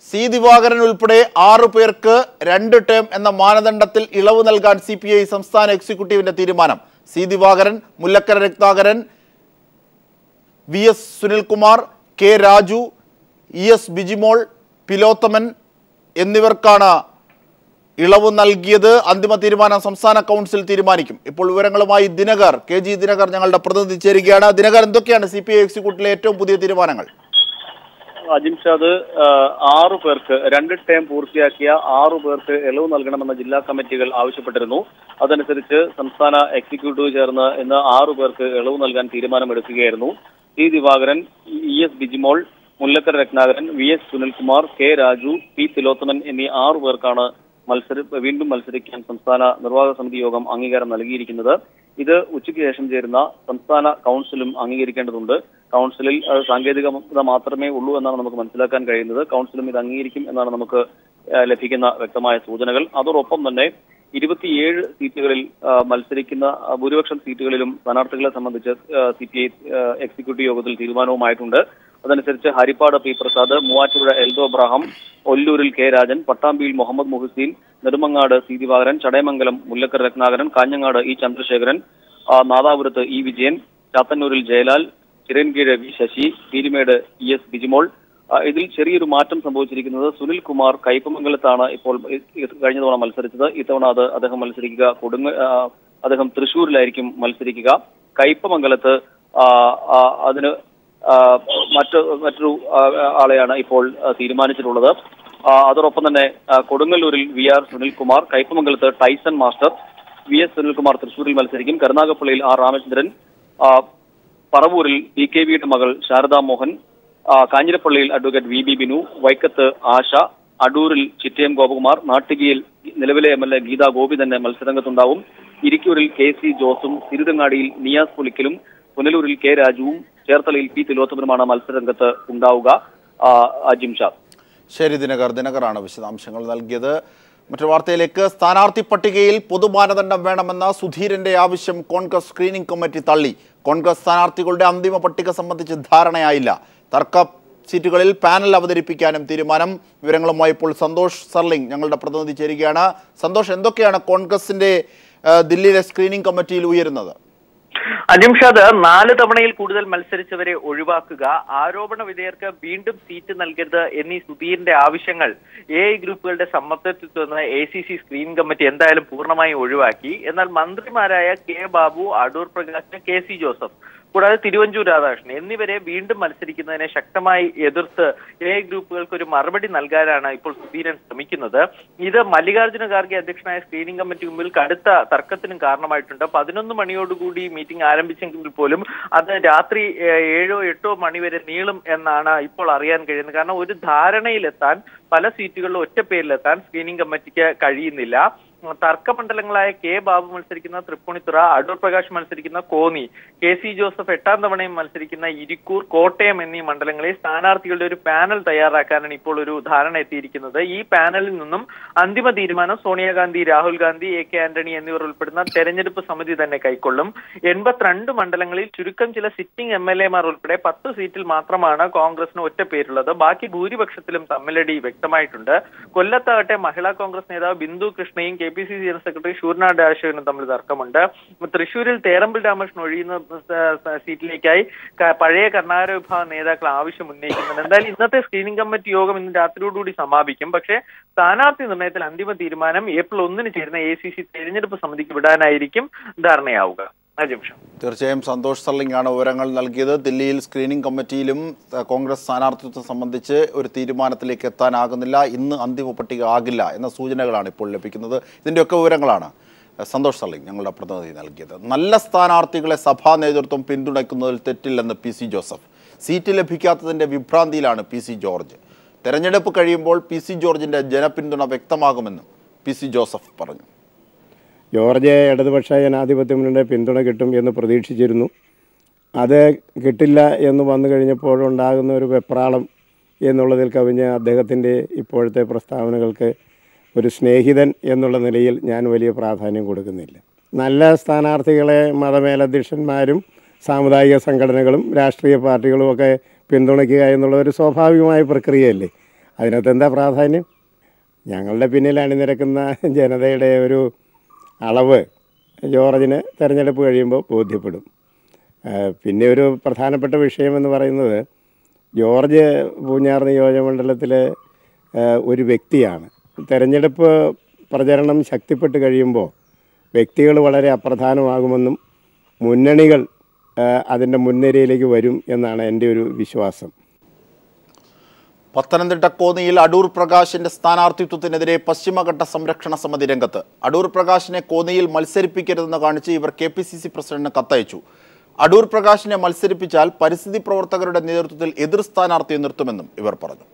C Divakaran ഉൾപ്പെടെ 6 പേർക്ക് 2 term എന്ന മാനദണ്ഡത്തിൽ ഇളവ് നൽകാൻ CPI സംസ്ഥാന എക്സിക്യൂട്ടീവിന്റെ തീരുമാനം. C Divakaran, Mullakkara Ratnakaran, VS Sunilkumar, K Raju, ES Bijimol, പിലോത്തമൻ എന്നിവർക്കാണ് ഇളവ് നൽകിയത്. അന്തിമ തീരുമാനം സംസ്ഥാന കൗൺസിൽ തീരുമാനിക്കും. ഇപ്പോൾ വിവരങ്ങളുമായി ദിനകർ, KG ദിനകർ ഞങ്ങളുടെ പ്രതിനിധി ചേരുകയാണ്. ദിനകർ, എന്തൊക്കെയാണ് CPI എക്സിക്യൂട്ടീവിലെ ഏറ്റവും പുതിയ തീരുമാനങ്ങൾ? അജിംഷാദ്, 6 പേർക്ക് 2 ടേം പൂർത്തിയാക്കിയ 6 പേർക്ക് ഇളവ് നൽകണമെന്ന ജില്ലാ കമ്മിറ്റികൾ ആവശ്യപ്പെട്ടിരുന്നു. അതനുസരിച്ച് സംസ്ഥാന എക്സിക്യൂട്ടീവ് ചേർന്ന് ഇന്ന് 6 പേർക്ക് ഇളവ് നൽകാൻ തീരുമാനമെടുക്കുകയായിരുന്നു. C Divakaran, ES Bijimol, Mullakkara Ratnakaran, VS Sunilkumar, K Raju, P Thilothaman എന്നീ 6 പേർക്കാണ് വീണ്ടും മത്സരിക്കാൻ സംസ്ഥാന നിർവാഹക സമിതി യോഗം അംഗീകാരം നൽകിയിരിക്കുന്നത്. ഇത് ഉച്ചയ്ക്ക് ശേഷം ചേരുന്ന സംസ്ഥാന കൗൺസിലും അംഗീകരിക്കേണ്ടതുണ്ട്. കൗൺസിലിൽ സാങ്കേതികത മാത്രമേ ഉള്ളൂ എന്നാണ് നമുക്ക് മനസ്സിലാക്കാൻ കഴിയുന്നത്. കൗൺസിലും ഇത് അംഗീകരിക്കും എന്നാണ് നമുക്ക് ലഭിക്കുന്ന വ്യക്തമായ സൂചനകൾ. അതോടൊപ്പം തന്നെ 27 സീറ്റുകളിൽ മത്സരിക്കുന്ന ഭൂരിപക്ഷം സീറ്റുകളിലും സ്ഥാനാർത്ഥികളെ സംബന്ധിച്ച് CPI എക്സിക്യൂട്ടീവ് യോഗത്തിൽ തീരുമാനവുമായിട്ടുണ്ട്. അതനുസരിച്ച് ഹരിപ്പാട് P പ്രസാദ്, മൂവാറ്റുപുഴ എൽദോ അബ്രഹാം, ഒല്ലൂരിൽ K രാജൻ, പട്ടാമ്പിയിൽ മുഹമ്മദ് മുഹസീൻ, നെടുമങ്ങാട് സി ദിവാകരൻ, ചടയമംഗലം മുല്ലക്കര രത്നാകരൻ, കാഞ്ഞങ്ങാട് E ചന്ദ്രശേഖരൻ, നാദാപുരത്ത് E വിജയൻ, ചാത്തന്നൂരിൽ ജയലാൽ, ചിറൻകീഴ് V ശശി, പീരുമേട് ES ബിജിമോൾ. ഇതിൽ ചെറിയൊരു മാറ്റം സംഭവിച്ചിരിക്കുന്നത് സുനിൽകുമാർ കയ്പമംഗലത്താണ് ഇപ്പോൾ കഴിഞ്ഞ തവണ മത്സരിച്ചത്. ഇത്തവണ അദ്ദേഹം മത്സരിക്കുക അദ്ദേഹം തൃശ്ശൂരിലായിരിക്കും മത്സരിക്കുക. കയ്പമംഗലത്ത് അതിന് മറ്റൊരു ആളെയാണ് ഇപ്പോൾ തീരുമാനിച്ചിട്ടുള്ളത്. അതോടൊപ്പം തന്നെ കൊടുങ്ങല്ലൂരിൽ VR സുനിൽകുമാർ, കയ്പമംഗലത്ത് ടൈസൺ മാസ്റ്റർ, VS സുനിൽകുമാർ തൃശ്ശൂരിൽ മത്സരിക്കും. കരുനാഗപ്പള്ളിയിൽ R രാമചന്ദ്രൻ, പറവൂരിൽ DKVയുടെ മകൾ ശാരദാ മോഹൻ, കാഞ്ഞിരപ്പള്ളിയിൽ അഡ്വക്കേറ്റ് VB ബിനു, വൈക്കത്ത് ആശ, അടൂരിൽ ചിറ്റയം ഗോപകുമാർ, നാട്ടികയിൽ നിലവിലെ MLA ഗീതാ ഗോപി തന്നെ മത്സരരംഗത്തുണ്ടാവും. ഇരിക്കൂരിൽ KC ജോസും, തിരുരങ്ങാടിയിൽ നിയാസ് പുലിക്കലും, പുനലൂരിൽ K രാജുവും, ചേർത്തലയിൽ P തിലോത്തമനുമാണ് മത്സരരംഗത്ത് ഉണ്ടാവുക. അജിംഷാദ്. ശരി ദിനകർ, ദിനകറാണ് വിശദാംശങ്ങൾ നൽകിയത്. മറ്റൊരു വാർത്തയിലേക്ക്. സ്ഥാനാർത്ഥി പട്ടികയിൽ പൊതുമാനദണ്ഡം വേണമെന്ന സുധീരന്റെ ആവശ്യം കോൺഗ്രസ് സ്ക്രീനിംഗ് കമ്മിറ്റി തള്ളി. കോൺഗ്രസ് സ്ഥാനാർത്ഥികളുടെ അന്തിമ പട്ടിക സംബന്ധിച്ച് ധാരണയായില്ല. തർക്ക സീറ്റുകളിൽ പാനൽ അവതരിപ്പിക്കാനും തീരുമാനം. വിവരങ്ങളുമായി ഇപ്പോൾ സന്തോഷ് സർലിംഗ് ഞങ്ങളുടെ പ്രതിനിധി ചേരുകയാണ്. സന്തോഷ്, എന്തൊക്കെയാണ് കോൺഗ്രസിന്റെ ദില്ലിയിലെ സ്ക്രീനിംഗ് കമ്മിറ്റിയിൽ ഉയരുന്നത്? അജിംഷാദ്, 4 തവണയിൽ കൂടുതൽ മത്സരിച്ചവരെ ഒഴിവാക്കുക, ആരോപണ വിധേയർക്ക് വീണ്ടും സീറ്റ് നൽകരുത് എന്നീ സുധീറിന്റെ ആവശ്യങ്ങൾ AI ഗ്രൂപ്പുകളുടെ സമ്മർദ്ദത്തിൽ നിന്ന് ACC സ്ക്രീനിംഗ് കമ്മിറ്റി എന്തായാലും പൂർണ്ണമായും ഒഴിവാക്കി. എന്നാൽ മന്ത്രിമാരായ K Babu, Adoor Prakash, KC Joseph കൂടാതെ തിരുവഞ്ചൂർ രാധാകൃഷ്ണൻ എന്നിവരെ വീണ്ടും മത്സരിക്കുന്നതിനെ ശക്തമായി എതിർത്ത് AI ഗ്രൂപ്പുകൾക്ക് ഒരു മറുപടി നൽകാനാണ് ഇപ്പോൾ സുധീരൻ ശ്രമിക്കുന്നത്. ഇത് മല്ലികാർജ്ജുന ഖാർഗെ അധ്യക്ഷനായ സ്ക്രീനിംഗ് കമ്മിറ്റി മുമ്പിൽ കടുത്ത തർക്കത്തിനും കാരണമായിട്ടുണ്ട്. 11 മണിയോടുകൂടി മീറ്റിംഗ് ആരംഭിച്ചെങ്കിൽ പോലും അത് രാത്രി 7-8 മണി വരെ നീളും എന്നാണ് ഇപ്പോൾ അറിയാൻ കഴിയുന്നത്. കാരണം ഒരു ധാരണയിലെത്താൻ, പല സീറ്റുകളിലും ഒറ്റ പേരിലെത്താൻ സ്ക്രീനിംഗ് കമ്മിറ്റിക്ക് കഴിയുന്നില്ല. തർക്കമണ്ഡലങ്ങളായ K ബാബു മത്സരിക്കുന്ന തൃപ്പൂണിത്തുറ, അടൂർ പ്രകാശ് മത്സരിക്കുന്ന കോന്നി, KC ജോസഫ് 8ാം തവണയും മത്സരിക്കുന്ന ഇരിക്കൂർ, കോട്ടയം എന്നീ മണ്ഡലങ്ങളിൽ സ്ഥാനാർത്ഥികളുടെ ഒരു പാനൽ തയ്യാറാക്കാനാണ് ഇപ്പോൾ ഒരു ധാരണ എത്തിയിരിക്കുന്നത്. ഈ പാനലിൽ നിന്നും അന്തിമ തീരുമാനം സോണിയാഗാന്ധി, രാഹുൽ ഗാന്ധി, AK ആന്റണി എന്നിവർ ഉൾപ്പെടുന്ന തെരഞ്ഞെടുപ്പ് സമിതി തന്നെ കൈക്കൊള്ളും. 82 മണ്ഡലങ്ങളിൽ ചുരുക്കം ചില സിറ്റിംഗ് MLA മാർ ഉൾപ്പെടെ 10 സീറ്റിൽ മാത്രമാണ് കോൺഗ്രസിന് ഒറ്റ പേരുള്ളത്. ബാക്കി ഭൂരിപക്ഷത്തിലും തമ്മിലടി വ്യക്തമായിട്ടുണ്ട്. കൊല്ലത്താകട്ടെ മഹിളാ കോൺഗ്രസ് നേതാവ് ബിന്ദു കൃഷ്ണയും KPCC ജനറൽ സെക്രട്ടറി ഷൂർനാട് രാജശേഖരനും തമ്മിൽ തർക്കമുണ്ട്. തൃശ്ശൂരിൽ തേറമ്പിൽ രാമകൃഷ്ണൻ ഒഴിയുന്ന സീറ്റിലേക്കായി പഴയ കർണാടക വിഭാഗം നേതാക്കൾ ആവശ്യം ഉന്നയിക്കുന്നുണ്ട്. എന്തായാലും ഇന്നത്തെ സ്ക്രീനിംഗ് കമ്മിറ്റി യോഗം ഇന്ന് രാത്രിയോടുകൂടി സമാപിക്കും. പക്ഷേ സ്ഥാനാർത്ഥി നിർണയത്തിൽ അന്തിമ തീരുമാനം April 1 ചേരുന്ന ACC തെരഞ്ഞെടുപ്പ് സമിതിക്ക് വിടാനായിരിക്കും ധാരണയാവുക. തീർച്ചയായും സന്തോഷ് സർലിംഗ് ആണ് വിവരങ്ങൾ നൽകിയത്. ദില്ലിയിൽ സ്ക്രീനിംഗ് കമ്മിറ്റിയിലും കോൺഗ്രസ് സ്ഥാനാർത്ഥിത്വം സംബന്ധിച്ച് ഒരു തീരുമാനത്തിലേക്ക് എത്താനാകുന്നില്ല. ഇന്ന് അന്തിമ പട്ടിക ആകില്ല എന്ന സൂചനകളാണ് ഇപ്പോൾ ലഭിക്കുന്നത്. ഇതിൻ്റെയൊക്കെ വിവരങ്ങളാണ് സന്തോഷ് സർലിംഗ് ഞങ്ങളുടെ പ്രതിനിധി നൽകിയത്. നല്ല സ്ഥാനാർത്ഥികളെ സഭാ നേതൃത്വം പിന്തുണയ്ക്കുന്നതിൽ തെറ്റില്ലെന്ന് PC ജോസഫ്. സീറ്റ് ലഭിക്കാത്തതിൻ്റെ വിഭ്രാന്തിയിലാണ് PC ജോർജ്. തെരഞ്ഞെടുപ്പ് കഴിയുമ്പോൾ PC ജോർജിൻ്റെ ജനപിന്തുണ വ്യക്തമാകുമെന്നും PC ജോസഫ് പറഞ്ഞു. ജോർജ് ഇടതുപക്ഷ ജനാധിപത്യ മുന്നണിയുടെ പിന്തുണ കിട്ടും എന്ന് പ്രതീക്ഷിച്ചിരുന്നു. അത് കിട്ടില്ല എന്ന് വന്നു കഴിഞ്ഞപ്പോഴുണ്ടാകുന്ന ഒരു വെപ്രാളം എന്നുള്ളതിൽ കവിഞ്ഞ് അദ്ദേഹത്തിൻ്റെ ഇപ്പോഴത്തെ പ്രസ്താവനകൾക്ക് ഒരു സ്നേഹിതൻ എന്നുള്ള നിലയിൽ ഞാൻ വലിയ പ്രാധാന്യം കൊടുക്കുന്നില്ല. നല്ല സ്ഥാനാർത്ഥികളെ മതമേലധ്യക്ഷന്മാരും സാമുദായിക സംഘടനകളും രാഷ്ട്രീയ പാർട്ടികളും ഒക്കെ പിന്തുണയ്ക്കുക എന്നുള്ള ഒരു സ്വാഭാവികമായ പ്രക്രിയയല്ലേ. അതിനകത്ത് എന്താ പ്രാധാന്യം? ഞങ്ങളുടെ പിന്നിൽ അണിനിരക്കുന്ന ജനതയുടെ ഒരു അളവ് ജോർജിന് തെരഞ്ഞെടുപ്പ് കഴിയുമ്പോൾ ബോധ്യപ്പെടും. പിന്നെ ഒരു പ്രധാനപ്പെട്ട വിഷയമെന്ന് പറയുന്നത് ജോർജ് പൂഞ്ഞാർ നിയോജകമണ്ഡലത്തിലെ ഒരു വ്യക്തിയാണ്. തെരഞ്ഞെടുപ്പ് പ്രചരണം ശക്തിപ്പെട്ട് കഴിയുമ്പോൾ വ്യക്തികൾ വളരെ അപ്രധാനമാകുമെന്നും മുന്നണികൾ അതിൻ്റെ മുൻനിരയിലേക്ക് വരും എന്നാണ് എൻ്റെ ഒരു വിശ്വാസം. പത്തനംതിട്ട കോന്നിയിൽ അടൂർ പ്രകാശിന്റെ സ്ഥാനാർത്ഥിത്വത്തിനെതിരെ പശ്ചിമഘട്ട സംരക്ഷണ സമിതി രംഗത്ത്. അടൂർ പ്രകാശിനെ കോന്നിയിൽ മത്സരിപ്പിക്കരുതെന്ന് കാണിച്ച് ഇവർ KPCC പ്രസിഡന്റിന് കത്തയച്ചു. അടൂർ പ്രകാശിനെ മത്സരിപ്പിച്ചാൽ പരിസ്ഥിതി പ്രവർത്തകരുടെ നേതൃത്വത്തിൽ എതിർ സ്ഥാനാർത്ഥിയെ നിർത്തുമെന്നും ഇവർ പറഞ്ഞു.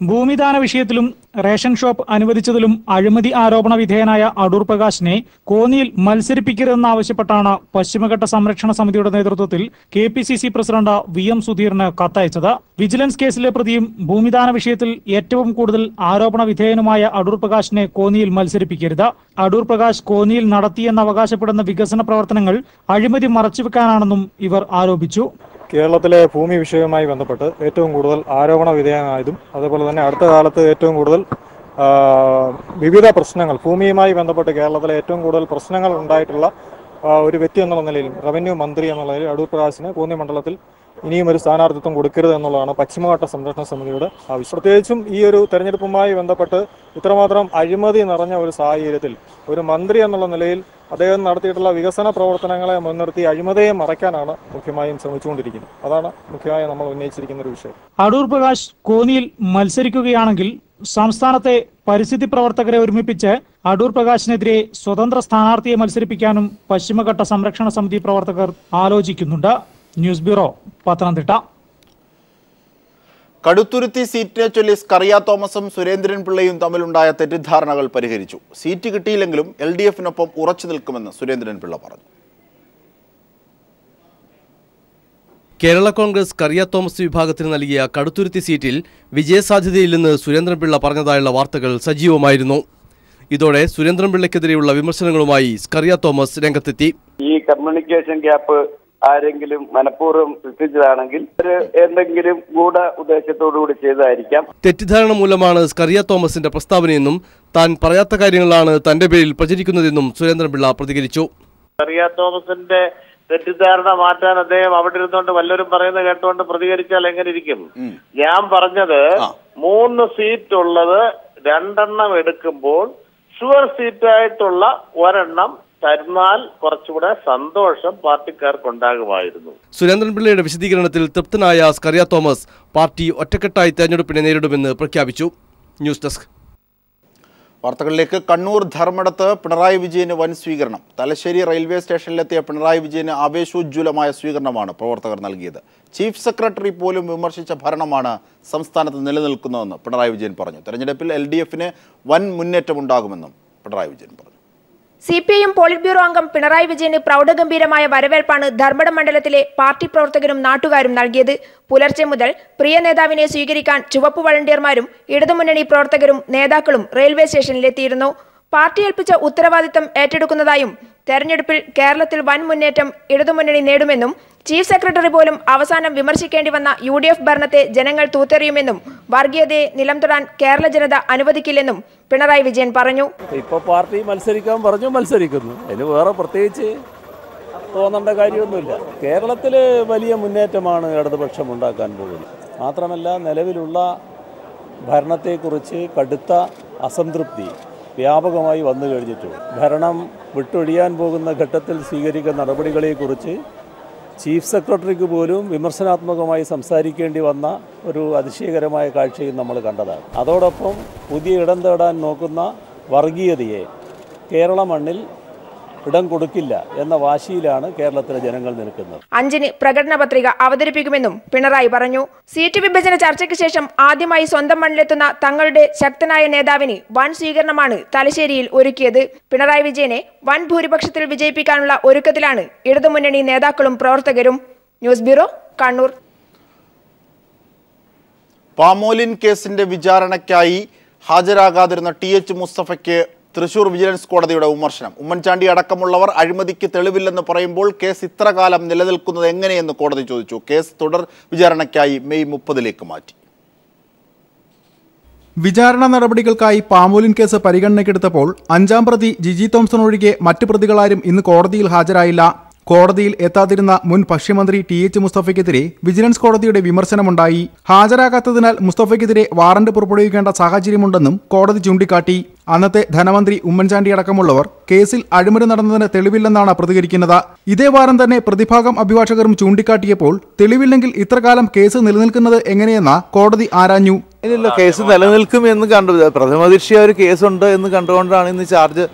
ഭൂമിദാന വിഷയത്തിലും റേഷൻ ഷോപ്പ് അനുവദിച്ചതിലും അഴിമതി ആരോപണ വിധേയനായ അടൂർ പ്രകാശിനെ കോന്നിയിൽ മത്സരിപ്പിക്കരുതെന്നാവശ്യപ്പെട്ടാണ് പശ്ചിമഘട്ട സംരക്ഷണ സമിതിയുടെ നേതൃത്വത്തിൽ KPCC പ്രസിഡന്റ് VM സുധീറിന് കത്തയച്ചത്. വിജിലൻസ് കേസിലെ പ്രതിയും ഭൂമിദാന വിഷയത്തിൽ ഏറ്റവും കൂടുതൽ ആരോപണ വിധേയനുമായ അടൂർ പ്രകാശിനെ കോന്നിയിൽ മത്സരിപ്പിക്കരുത്. അടൂർ പ്രകാശ് കോന്നിയിൽ നടത്തിയെന്ന് അവകാശപ്പെടുന്ന വികസന പ്രവർത്തനങ്ങൾ അഴിമതി മറച്ചുവെക്കാനാണെന്നും ഇവർ ആരോപിച്ചു. കേരളത്തിലെ ഭൂമി വിഷയവുമായി ബന്ധപ്പെട്ട് ഏറ്റവും കൂടുതൽ ആരോപണ വിധേയമായതും അതുപോലെ തന്നെ അടുത്ത കാലത്ത് ഏറ്റവും കൂടുതൽ വിവിധ പ്രശ്നങ്ങൾ ഭൂമിയുമായി ബന്ധപ്പെട്ട് കേരളത്തിലെ ഏറ്റവും കൂടുതൽ പ്രശ്നങ്ങൾ ഉണ്ടായിട്ടുള്ള ഒരു വ്യക്തി എന്നുള്ള നിലയിലും റവന്യൂ മന്ത്രി എന്നുള്ള നിലയിൽ അടൂർ പ്രകാശിന് കോന്നി മണ്ഡലത്തിൽ ഇനിയും ഒരു സ്ഥാനാർത്ഥിത്വം കൊടുക്കരുത് എന്നുള്ളതാണ് പശ്ചിമഘട്ട സംരക്ഷണ സമിതിയുടെ ആവശ്യം. പ്രത്യേകിച്ചും ഈ ഒരു തെരഞ്ഞെടുപ്പുമായി ബന്ധപ്പെട്ട് ഇത്രമാത്രം അഴിമതി നിറഞ്ഞ ഒരു സാഹചര്യത്തിൽ ഒരു മന്ത്രി എന്നുള്ള നിലയിൽ അദ്ദേഹം നടത്തിയിട്ടുള്ള വികസന പ്രവർത്തനങ്ങളെ മുൻനിർത്തി അഴിമതിയെ മറയ്ക്കാനാണ് മുഖ്യമായും ശ്രമിച്ചുകൊണ്ടിരിക്കുന്നത്. അതാണ് മുഖ്യമായും നമ്മൾ ഉന്നയിച്ചിരിക്കുന്ന ഒരു വിഷയം. അടൂർ പ്രകാശ് കോന്നിയിൽ മത്സരിക്കുകയാണെങ്കിൽ സംസ്ഥാനത്തെ പരിസ്ഥിതി പ്രവർത്തകരെ ഒരുമിപ്പിച്ച് അടൂർ പ്രകാശിനെതിരെ സ്വതന്ത്ര സ്ഥാനാർത്ഥിയെ മത്സരിപ്പിക്കാനും പശ്ചിമഘട്ട സംരക്ഷണ സമിതി പ്രവർത്തകർ ആലോചിക്കുന്നുണ്ട്. News bureau, Pathanamthitta. കടുത്തുരുത്തി സീറ്റിനെ ചൊല്ലി സ്കറിയ തോമസും സുരേന്ദ്രൻ പിള്ളയും തമ്മിലുണ്ടായ തെറ്റിദ്ധാരണകൾ പരിഹരിച്ചു. സീറ്റ് കിട്ടിയില്ലെങ്കിലും LDF-നൊപ്പം ഉറച്ചു നിൽക്കുമെന്ന് സുരേന്ദ്രൻ പിള്ള പറഞ്ഞു. കേരള കോൺഗ്രസ് സ്കറിയ തോമസ് വിഭാഗത്തിന് നൽകിയ കടുത്തുരുത്തി സീറ്റിൽ വിജയസാധ്യതയില്ലെന്ന് സുരേന്ദ്രൻപിള്ള പറഞ്ഞതായുള്ള വാർത്തകൾ സജീവമായിരുന്നു. ഇതോടെ സുരേന്ദ്രൻപിള്ളയ്ക്കെതിരെയുള്ള വിമർശനങ്ങളുമായി സ്കറിയ തോമസ് രംഗത്തെത്തി. ഈ കമ്മ്യൂണിക്കേഷൻ ഗ്യാപ്പ് ആരെങ്കിലും മനഃപൂർവ്വം സൃഷ്ടിച്ചതാണെങ്കിൽ എന്തെങ്കിലും ഗൂഢ ഉദ്ദേശത്തോടുകൂടി ചെയ്തതായിരിക്കാം. തെറ്റിദ്ധാരണ മൂലമാണ് സ്കറിയ തോമസിന്റെ പ്രസ്താവനയെന്നും താൻ പറയാത്ത കാര്യങ്ങളാണ് തന്റെ പേരിൽ പ്രചരിക്കുന്നതെന്നും സുരേന്ദ്രൻപിള്ള പ്രതികരിച്ചു. സ്കറിയ തോമസിന്റെ തെറ്റിദ്ധാരണ മാറ്റാൻ അദ്ദേഹം അവിടെ ഇരുന്നുകൊണ്ട് വല്ലവരും പറയുന്നത് കേട്ടുകൊണ്ട് പ്രതികരിച്ചാൽ എങ്ങനെ ഇരിക്കും? ഞാൻ പറഞ്ഞത് 3 സീറ്റ് ഉള്ളത് 2 എടുക്കുമ്പോൾ ഷുവർ സീറ്റായിട്ടുള്ള 1 തരുന്നാൽ കുറച്ചുകൂടെ സന്തോഷം പാർട്ടിക്കാർക്കുണ്ടാകുമായിരുന്നു. സുരേന്ദ്രൻപിള്ളയുടെ വിശദീകരണത്തിൽ തൃപ്തനായ സ്കറിയ തോമസ് പാർട്ടി ഒറ്റക്കെട്ടായി തെരഞ്ഞെടുപ്പിനെ നേരിടുമെന്ന് പ്രഖ്യാപിച്ചു. News desk. വാർത്തകളിലേക്ക്. കണ്ണൂർ ധർമ്മടത്ത് പിണറായി വിജയന് വൻ സ്വീകരണം. തലശ്ശേരി റെയിൽവേ സ്റ്റേഷനിലെത്തിയ പിണറായി വിജയന് ആവേശോജ്വലമായ സ്വീകരണമാണ് പ്രവർത്തകർ നൽകിയത്. ചീഫ് സെക്രട്ടറി പോലും വിമർശിച്ച ഭരണമാണ് സംസ്ഥാനത്ത് നിലനിൽക്കുന്നതെന്ന് പിണറായി വിജയൻ പറഞ്ഞു. തെരഞ്ഞെടുപ്പിൽ LDF-ന് വൻ മുന്നേറ്റമുണ്ടാകുമെന്നും പിണറായി വിജയൻ പറഞ്ഞു. CPIM പോളിറ്റ് ബ്യൂറോ അംഗം പിണറായി വിജയന് പ്രൗഢഗംഭീരമായ വരവേൽപ്പാണ് ധർമ്മടം മണ്ഡലത്തിലെ പാർട്ടി പ്രവർത്തകരും നാട്ടുകാരും നൽകിയത്. പുലർച്ചെ മുതൽ പ്രിയ നേതാവിനെ സ്വീകരിക്കാൻ ചുവപ്പ് വളണ്ടിയർമാരും ഇടതുമുന്നണി പ്രവർത്തകരും നേതാക്കളും റെയിൽവേ സ്റ്റേഷനിലെത്തിയിരുന്നു. പാർട്ടി ഏൽപ്പിച്ച ഉത്തരവാദിത്തം ഏറ്റെടുക്കുന്നതായും തെരഞ്ഞെടുപ്പിൽ കേരളത്തിൽ വൻ മുന്നേറ്റം ഇടതുമുന്നണി നേടുമെന്നും ചീഫ് സെക്രട്ടറി പോലും അവസാനം വിമർശിക്കേണ്ടി വന്ന UDF ഭരണത്തെ ജനങ്ങൾ തൂത്തെറിയുമെന്നും വർഗീയതയെ നിലംതൊടാൻ കേരള ജനത അനുവദിക്കില്ലെന്നും പിണറായി വിജയൻ പറഞ്ഞു. ഇപ്പോൾ പാർട്ടി മത്സരിക്കാൻ പറഞ്ഞു, മത്സരിക്കുന്നു. അതിന് വേറെ പ്രത്യേകിച്ച് തോന്നേണ്ട കാര്യമൊന്നുമില്ല. കേരളത്തിൽ വലിയ മുന്നേറ്റമാണ് ഇടതുപക്ഷം ഉണ്ടാക്കാൻ പോകുന്നത്. മാത്രമല്ല നിലവിലുള്ള ഭരണത്തെക്കുറിച്ച് കടുത്ത അസംതൃപ്തി വ്യാപകമായി വന്നു കഴിഞ്ഞിട്ടുണ്ട്. ഭരണം വിട്ടൊഴിയാൻ പോകുന്ന ഘട്ടത്തിൽ സ്വീകരിക്കുന്ന നടപടികളെക്കുറിച്ച് ചീഫ് സെക്രട്ടറിക്ക് പോലും വിമർശനാത്മകമായി സംസാരിക്കേണ്ടി വന്ന ഒരു അതിശയകരമായ കാഴ്ചയും നമ്മൾ കണ്ടതാണ്. അതോടൊപ്പം പുതിയ ഇടം തേടാൻ നോക്കുന്ന വർഗീയതയെ കേരള മണ്ണിൽ ഇടം കൊടുക്കില്ല എന്ന വാശിയിലാണ് കേരളത്തിലെ ജനങ്ങൾ നിൽക്കുന്നത്. 5-ന് പ്രകടന പത്രിക അവതരിപ്പിക്കുമെന്നും പിണറായി പറഞ്ഞു. സീറ്റ് വിഭജന ചർച്ചയ്ക്ക് ശേഷം ആദ്യമായി സ്വന്തം മണ്ണിലെത്തുന്ന തങ്ങളുടെ ശക്തനായ നേതാവിന് വൻ സ്വീകരണമാണ് തലശ്ശേരിയിൽ ഒരുക്കിയത്. പിണറായി വിജയനെ വൻ ഭൂരിപക്ഷത്തിൽ വിജയിപ്പിക്കാനുള്ള ഒരുക്കത്തിലാണ് ഇടതുമുന്നണി നേതാക്കളും പ്രവർത്തകരും. News bureau, Kannur. പാമോലിൻ കേസിന്റെ വിചാരണയ്ക്കായി ഹാജരാകാതിരുന്ന TH മുസ്തഫയ്ക്ക് തൃശൂർ വിജിലൻസ് കോടതിയുടെ വിമർശനം. ഉമ്മൻചാണ്ടി അടക്കമുള്ളവർ അഴിമതിക്ക് തെളിവില്ലെന്ന് പറയുമ്പോൾ കേസ് ഇത്ര കാലം നിലനിൽക്കുന്നത് എങ്ങനെയെന്ന് കോടതി ചോദിച്ചു. കേസ് തുടർ വിചാരണയ്ക്കായി മെയ് 30 മാറ്റി. വിചാരണ നടപടികൾക്കായി പാമോലിൻ കേസ് പരിഗണനയ്ക്കെടുത്തപ്പോൾ 5-ാം പ്രതി ജിജി തോംസൺ ഒഴികെ മറ്റ് പ്രതികളാരും ഇന്ന് കോടതിയിൽ ഹാജരായില്ല. കോടതിയിൽ എത്താതിരുന്ന മുൻ ഭക്ഷ്യമന്ത്രി TH മുസ്തഫയ്ക്കെതിരെ വിജിലൻസ് കോടതിയുടെ വിമർശനമുണ്ടായി. ഹാജരാകാത്തതിനാൽ മുസ്തഫയ്ക്കെതിരെ വാറന്റ് പുറപ്പെടുവിക്കേണ്ട സാഹചര്യമുണ്ടെന്നും കോടതി ചൂണ്ടിക്കാട്ടി. അന്നത്തെ ധനമന്ത്രി ഉമ്മൻചാണ്ടി അടക്കമുള്ളവർ കേസിൽ അഴിമതി നടന്നതിന് തെളിവില്ലെന്നാണ് പ്രതികരിക്കുന്നത്. ഇതേ വാരം തന്നെ പ്രതിഭാഗം അഭിഭാഷകരും ചൂണ്ടിക്കാട്ടിയപ്പോൾ തെളിവില്ലെങ്കിൽ ഇത്രകാലം കേസ് നിലനിൽക്കുന്നത് എങ്ങനെയെന്ന് കോടതി ആരാഞ്ഞു. ഇല്ല, കേസ് നിലനിൽക്കും എന്ന് കണ്ടു. പ്രഥമദൃഷ്ട്യാ ഒരു കേസുണ്ട് എന്ന് കണ്ടുകൊണ്ടാണ് ഇന്ന് ചാർജ്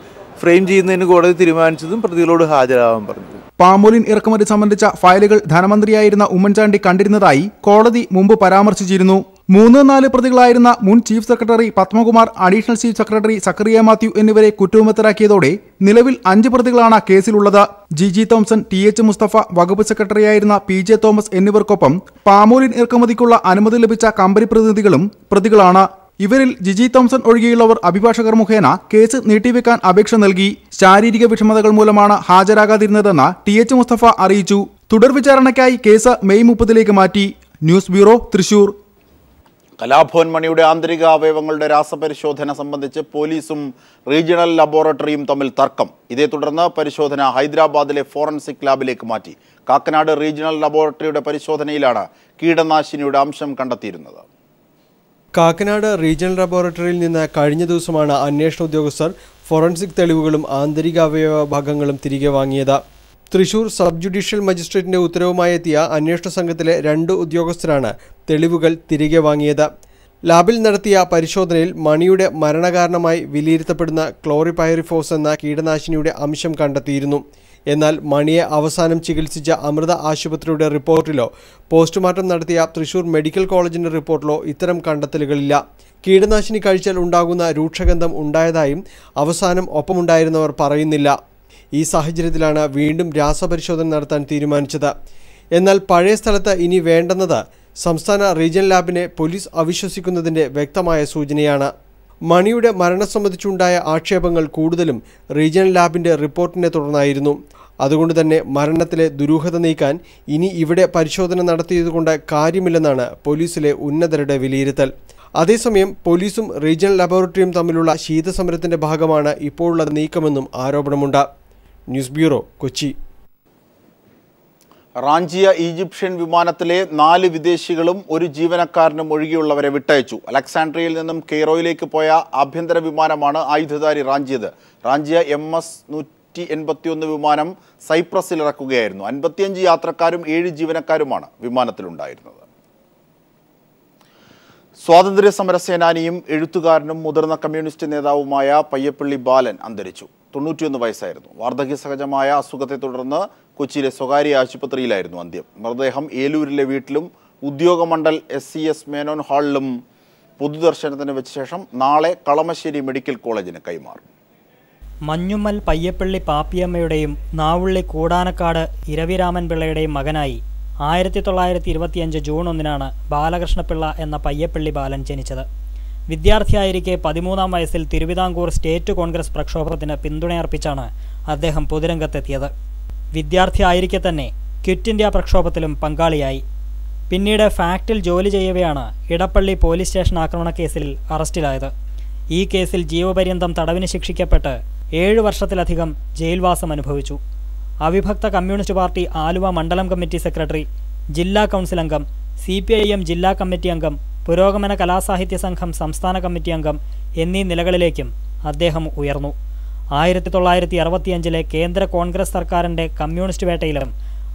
ഫ്രെയിം ചെയ്യുന്നതിന് കോടതി തീരുമാനിച്ചതും പ്രതികളോട് ഹാജരാവാൻ പറഞ്ഞത്. പാമോലിൻ ഇറക്കുമതി സംബന്ധിച്ച ഫയലുകൾ ധനമന്ത്രിയായിരുന്ന ഉമ്മൻചാണ്ടി കണ്ടിരുന്നതായി കോടതി മുമ്പ് പരാമർശിച്ചിരുന്നു. 3-4 പ്രതികളായിരുന്ന മുൻ chief secretary Padmakumar, additional chief secretary Zachariah Mathew എന്നിവരെ കുറ്റവിമുക്തരാക്കിയതോടെ നിലവിൽ 5 പ്രതികളാണ് കേസിലുള്ളത്. ജിജി തോംസൺ, TH മുസ്തഫ, വകുപ്പ് സെക്രട്ടറിയായിരുന്ന PJ തോമസ് എന്നിവർക്കൊപ്പം പാമോലിൻ ഇറക്കുമതിക്കുള്ള അനുമതി ലഭിച്ച കമ്പനി പ്രതിനിധികളും പ്രതികളാണ്. ഇവരിൽ ജിജി തോംസൺ ഒഴികെയുള്ളവർ അഭിഭാഷകർ മുഖേന കേസ് നീട്ടിവെക്കാൻ അപേക്ഷ നൽകി. ശാരീരിക വിഷമതകൾ മൂലമാണ് ഹാജരാകാതിരുന്നതെന്ന് TH മുസ്തഫ അറിയിച്ചു. തുടർ വിചാരണയ്ക്കായി കേസ് മെയ് 30 മാറ്റി. News bureau, Thrissur. കലാഭവൻ മണിയുടെ ആന്തരിക അവയവങ്ങളുടെ രാസപരിശോധന സംബന്ധിച്ച് പോലീസും റീജിയണൽ ലബോറട്ടറിയും തമ്മിൽ തർക്കം. ഇതേ തുടർന്ന് പരിശോധന ഹൈദരാബാദിലെ ഫോറൻസിക് ലാബിലേക്ക് മാറ്റി. കാക്കനാട് റീജിയണൽ ലബോറട്ടറിയുടെ പരിശോധനയിലാണ് കീടനാശിനിയുടെ അംശം കണ്ടെത്തിയിരുന്നത്. കാക്കനാട് റീജിയണൽ ലബോറട്ടറിയിൽ നിന്ന് കഴിഞ്ഞ ദിവസമാണ് അന്വേഷണ ഉദ്യോഗസ്ഥർ ഫോറൻസിക് തെളിവുകളും ആന്തരിക അവയവ ഭാഗങ്ങളും തിരികെ വാങ്ങിയത്. തൃശൂർ സബ് ജുഡീഷ്യൽ മജിസ്ട്രേറ്റിന്റെ ഉത്തരവുമായി എത്തിയ അന്വേഷണ സംഘത്തിലെ 2 ഉദ്യോഗസ്ഥരാണ് തെളിവുകൾ തിരികെ വാങ്ങിയത്. ലാബിൽ നടത്തിയ പരിശോധനയിൽ മണിയുടെ മരണകാരണമായി വിലയിരുത്തപ്പെടുന്ന ക്ലോറിപൈറിഫോസ് എന്ന കീടനാശിനിയുടെ അംശം കണ്ടെത്തിയിരുന്നു. എന്നാൽ മണിയെ അവസാനം ചികിത്സിച്ച അമൃത ആശുപത്രിയുടെ റിപ്പോർട്ടിലോ പോസ്റ്റ്മോർട്ടം നടത്തിയ തൃശൂർ മെഡിക്കൽ കോളേജിന്റെ റിപ്പോർട്ടിലോ ഇത്തരം കണ്ടെത്തലുകളില്ല. കീടനാശിനി കഴിച്ചാൽ ഉണ്ടാകുന്ന രൂക്ഷഗന്ധം ഉണ്ടായതായും അവസാനം ഒപ്പമുണ്ടായിരുന്നവർ പറയുന്നില്ല. ഈ സാഹചര്യത്തിലാണ് വീണ്ടും രാസപരിശോധന നടത്താൻ തീരുമാനിച്ചത്. എന്നാൽ പഴയ സ്ഥലത്ത് ഇനി വേണ്ടെന്നത് സംസ്ഥാന റീജിയണൽ ലാബിനെ പോലീസ് അവിശ്വസിക്കുന്നതിന്റെ വ്യക്തമായ സൂചനയാണ്. മണിയുടെ മരണം സംബന്ധിച്ചുണ്ടായ ആക്ഷേപങ്ങൾ കൂടുതലും റീജിയണൽ ലാബിന്റെ റിപ്പോർട്ടിനെ തുടർന്നായിരുന്നു. അതുകൊണ്ട് തന്നെ മരണത്തിലെ ദുരൂഹത നീക്കാൻ ഇനി ഇവിടെ പരിശോധന നടത്തിയതുകൊണ്ട് കാര്യമില്ലെന്നാണ് പോലീസിലെ ഉന്നതരുടെ വിലയിരുത്തൽ. അതേസമയം പോലീസും റീജിയണൽ ലബോറട്ടറിയും തമ്മിലുള്ള ശീതസമരത്തിന്റെ ഭാഗമാണ് ഇപ്പോഴുള്ള നീക്കമെന്നും ആരോപണമുണ്ട്. News bureau, Kochi. റാഞ്ചിയ ഈജിപ്ഷ്യൻ വിമാനത്തിലെ 4 വിദേശികളും 1 ജീവനക്കാരനും ഒഴികെയുള്ളവരെ വിട്ടയച്ചു. അലക്സാൻഡ്രിയയിൽ നിന്നും കെയ്റോയിലേക്ക് പോയ ആഭ്യന്തര വിമാനമാണ് ആയുധധാരി റാഞ്ചിയത്. റാഞ്ചിയ MS 181 വിമാനം സൈപ്രസിൽ ഇറക്കുകയായിരുന്നു. 55 യാത്രക്കാരും 7 ജീവനക്കാരുമാണ് വിമാനത്തിലുണ്ടായിരുന്നത്. സ്വാതന്ത്ര്യ സമര സേനാനിയും എഴുത്തുകാരനും മുതിർന്ന കമ്മ്യൂണിസ്റ്റ് നേതാവുമായ പയ്യപ്പള്ളി ബാലൻ അന്തരിച്ചു. 91 വയസ്സായിരുന്നു. വാർദ്ധക്യ സഹജമായ അസുഖത്തെ തുടർന്ന് കൊച്ചിയിലെ സ്വകാര്യ ആശുപത്രിയിലായിരുന്നു അന്ത്യം. മൃതദേഹം ഏലൂരിലെ വീട്ടിലും ഉദ്യോഗമണ്ഡൽ SCS മേനോൻ ഹാളിലും പൊതുദർശനത്തിന് വെച്ച ശേഷം നാളെ കളമശ്ശേരി മെഡിക്കൽ കോളേജിന് കൈമാറും. മഞ്ഞുമ്മൽ പയ്യപ്പള്ളി പാപ്പിയമ്മയുടെയും നാവുള്ളി കൂടാനക്കാട് ഇരവിരാമൻ പിള്ളയുടെയും മകനായി 1925 ജൂൺ 1 ബാലകൃഷ്ണപിള്ള എന്ന പയ്യപ്പള്ളി ബാലൻ ജനിച്ചത്. വിദ്യാർത്ഥിയായിരിക്കെ 13-ാം വയസ്സിൽ തിരുവിതാംകൂർ സ്റ്റേറ്റ് കോൺഗ്രസ് പ്രക്ഷോഭത്തിന് പിന്തുണയർപ്പിച്ചാണ് അദ്ദേഹം പൊതുരംഗത്തെത്തിയത്. വിദ്യാർത്ഥിയായിരിക്കെ തന്നെ ക്വിറ്റ് ഇന്ത്യ പ്രക്ഷോഭത്തിലും പങ്കാളിയായി. പിന്നീട് ഫാക്ടിൽ ജോലി ചെയ്യവെയാണ് ഇടപ്പള്ളി പോലീസ് സ്റ്റേഷൻ ആക്രമണ കേസിൽ അറസ്റ്റിലായത്. ഈ കേസിൽ ജീവപര്യന്തം തടവിന് ശിക്ഷിക്കപ്പെട്ട് 7 വർഷത്തിലധികം ജയിൽവാസം അനുഭവിച്ചു. അവിഭക്ത കമ്മ്യൂണിസ്റ്റ് പാർട്ടി ആലുവ മണ്ഡലം കമ്മിറ്റി സെക്രട്ടറി, ജില്ലാ കൗൺസിൽ അംഗം, CPIM ജില്ലാ കമ്മിറ്റി അംഗം, പുരോഗമന കലാസാഹിത്യ സംഘം സംസ്ഥാന കമ്മിറ്റി അംഗം എന്നീ നിലകളിലേക്കും അദ്ദേഹം ഉയർന്നു. 1965 കേന്ദ്ര കോൺഗ്രസ് സർക്കാരിൻ്റെ കമ്മ്യൂണിസ്റ്റ് വേട്ടയിലും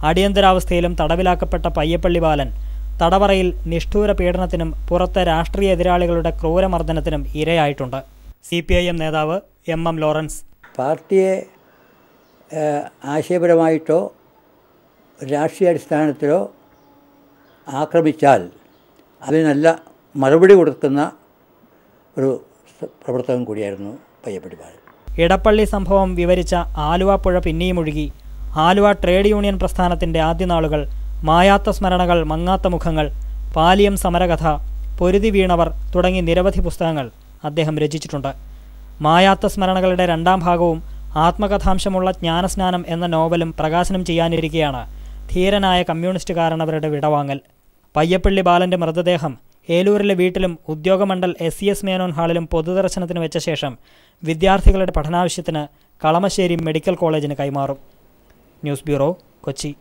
അടിയന്തരാവസ്ഥയിലും തടവിലാക്കപ്പെട്ട പയ്യപ്പള്ളി ബാലൻ തടവറയിൽ നിഷ്ഠൂര പീഡനത്തിനും പുറത്തെ രാഷ്ട്രീയ എതിരാളികളുടെ ക്രൂരമർദ്ദനത്തിനും ഇരയായിട്ടുണ്ട്. CPIM നേതാവ് MM ലോറൻസ് പാർട്ടിയെ ആശയപരമായിട്ടോ രാഷ്ട്രീയ അടിസ്ഥാനത്തിലോ ആക്രമിച്ചാൽ അതിനല്ല മറുപടി കൊടുക്കുന്ന ഒരു പ്രവർത്തകൻ കൂടിയായിരുന്നു പയ്യപ്പള്ളി ബാലൻ. ഇടപ്പള്ളി സംഭവം വിവരിച്ച ആലുവ പുഴ പിന്നെയും ഒഴുകി, ആലുവ ട്രേഡ് യൂണിയൻ പ്രസ്ഥാനത്തിൻ്റെ ആദ്യനാളുകൾ, മായാത്ത സ്മരണകൾ, മങ്ങാത്ത മുഖങ്ങൾ, പാലിയം സമരകഥ, പൊരുതി വീണവർ തുടങ്ങി നിരവധി പുസ്തകങ്ങൾ അദ്ദേഹം രചിച്ചിട്ടുണ്ട്. മായാത്ത സ്മരണകളുടെ 2ാം ഭാഗവും ആത്മകഥാംശമുള്ള ജ്ഞാനസ്നാനം എന്ന നോവലും പ്രകാശനം ചെയ്യാനിരിക്കെയാണ് ധീരനായ കമ്മ്യൂണിസ്റ്റുകാരനവരുടെ വിടവാങ്ങൽ. പയ്യപ്പള്ളി ബാലൻ്റെ മൃതദേഹം ഏലൂരിലെ വീട്ടിലും ഉദ്യോഗമണ്ഡൽ SES മേനോൻ ഹാളിലും പൊതുദർശനത്തിന് വെച്ച ശേഷം വിദ്യാർത്ഥികളുടെ പഠനാവശ്യത്തിന് കളമശ്ശേരി മെഡിക്കൽ കോളേജിന് കൈമാറും. News bureau, Kochi.